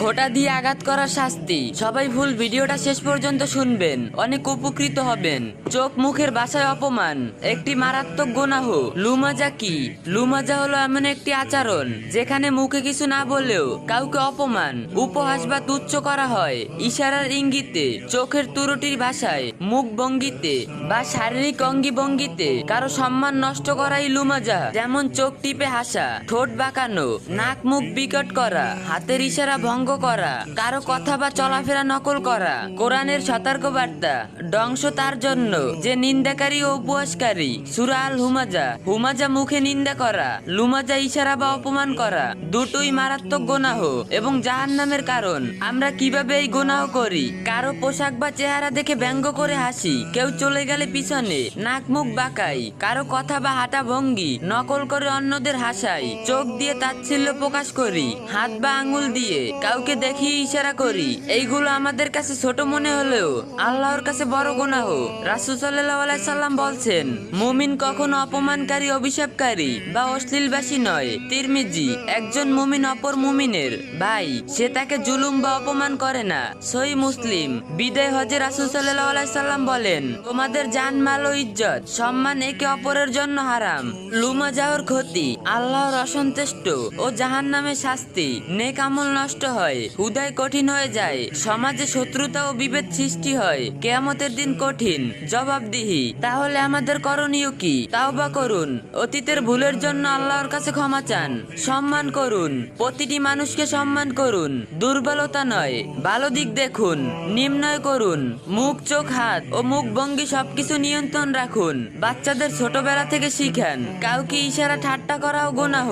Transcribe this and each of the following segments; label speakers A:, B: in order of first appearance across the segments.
A: খোঁটা দিয়ে আঘাত করার শাস্তি। সবাই ফুল ভিডিওটা শেষ পর্যন্ত শুনবেন, অনেক উপকৃত হবেন। চোখ মুখের ভাষায় অপমান একটি মারাত্মক গুনাহ। লুমাজা কি? লুমাজা হলো এমন একটি আচরণ যেখানে মুখে কিছু না বলেও কাউকে অপমান, উপহাস বা তুচ্ছ করা হয়। ইশারার ইঙ্গিতে, চোখের ত্রুটির ভাষায়, মুখ ভঙ্গিতে বা শারীরিক অঙ্গি ভঙ্গিতে কারো সম্মান নষ্ট করাই লুমাজা। যেমন চোখ টিপে হাসা, ঠোঁট বাঁকানো, নাক মুখ বিকট করা, হাতের ইশারা ভঙ্গ করা, কারো কথা বা চলাফেরা নকল করা। কোরআনের সতর্কবার্তা, ধ্বংস তার জন্য যে নিন্দাকারী ও উপহাসকারী। সূরা আল হুমাজা। হুমাজা মুখে নিন্দা করা, লুমাজা ইশারা বা অপমান করা, দুটোই মারাত্মক গুনাহ এবং জাহান্নামের কারণ। আমরা কিভাবে এই গুনাহ করি? কারো পোশাক বা চেহারা দেখে ব্যঙ্গ করে হাসি, কেউ চলে গেলে পিছনে নাক মুখ বাঁকাই, কারো কথা বা হাঁটা ভঙ্গি নকল করে অন্যদের হাসাই, চোখ দিয়ে তাচ্ছিল্য প্রকাশ করি, হাত বা আঙ্গুল দিয়ে কাউকে দেখিয়ে ইশারা করি। এইগুলো আমাদের কাছে ছোট মনে হলেও আল্লাহর কাছে বড় গুনাহ। রাসূল সাল্লাল্লাহু আলাইহি সাল্লাম বলছেন, মুমিন কখনো অপমানকারী, অভিশাপকারী বা অশ্লীলবাসী নয়। তিরমিজি। একজন মুমিন অপর মুমিনের ভাই, সে তাকে জুলুম বা অপমান করে না। সহিহ মুসলিম। বিদায় হজে রাসূল সাল্লাল্লাহু আলাইহি সাল্লাম বলেন, তোমাদের জানমাল ও ইজ্জত, সম্মান একে অপরের জন্য হারাম। লুমাজাহর ক্ষতি, আল্লাহর অসন্তুষ্ট ও জাহান্নামের শাস্তি। নেক আমল নষ্ট হয়, হুদায় কঠিন হয়ে যায়, সমাজে শত্রুতা ও বিভেদ সৃষ্টি হয়, কিয়ামতের দিন কঠিন জবাবদিহি। তাহলে আমাদের করণীয় কি? তাওবা করুন, অতীতের ভুলের জন্য আল্লাহর কাছে ক্ষমা চান, সম্মান করুন, প্রতিটি মানুষকে সম্মান করুন, দুর্বলতা নয় ভালো দিক দেখুন, নির্ণয় করুন, মুখ, চোখ, হাত ও মুখ ভঙ্গি সবকিছু নিয়ন্ত্রণ রাখুন। বাচ্চাদের ছোটবেলা থেকে শিখান, কাউকে ইশারা ঠাট্টা করাও গুনাহ।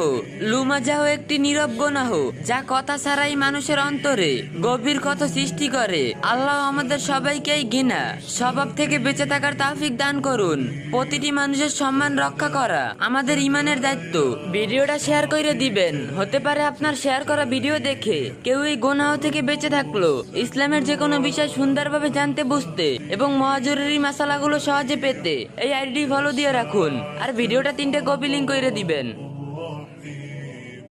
A: লুমাজাহ একটি নীরব গুনাহ যা কথা ছাড়াই মানুষের অন্তরে গভীর ক্ষত সৃষ্টি করে। আল্লাহ আমাদের সবাইকেই ঘৃণা স্বভাব থেকে বেঁচে থাকার তৌফিক দান করুন। প্রতিটি মানুষের সম্মান রক্ষা করা আমাদের ইমানের দায়িত্ব। ভিডিওটা শেয়ার করে দিবেন, হতে পারে আপনার শেয়ার করা ভিডিও দেখে কেউ এই গুনাহ থেকে বেঁচে থাকলো। ইসলামের যে কোনো বিষয় সুন্দরভাবে জানতে, বুঝতে এবং মহাজরুরি মাসালাগুলো সহজে পেতে এই আইডি ফলো দিয়ে রাখুন। আর ভিডিওটা 3টে কপি লিংক করে দিবেন।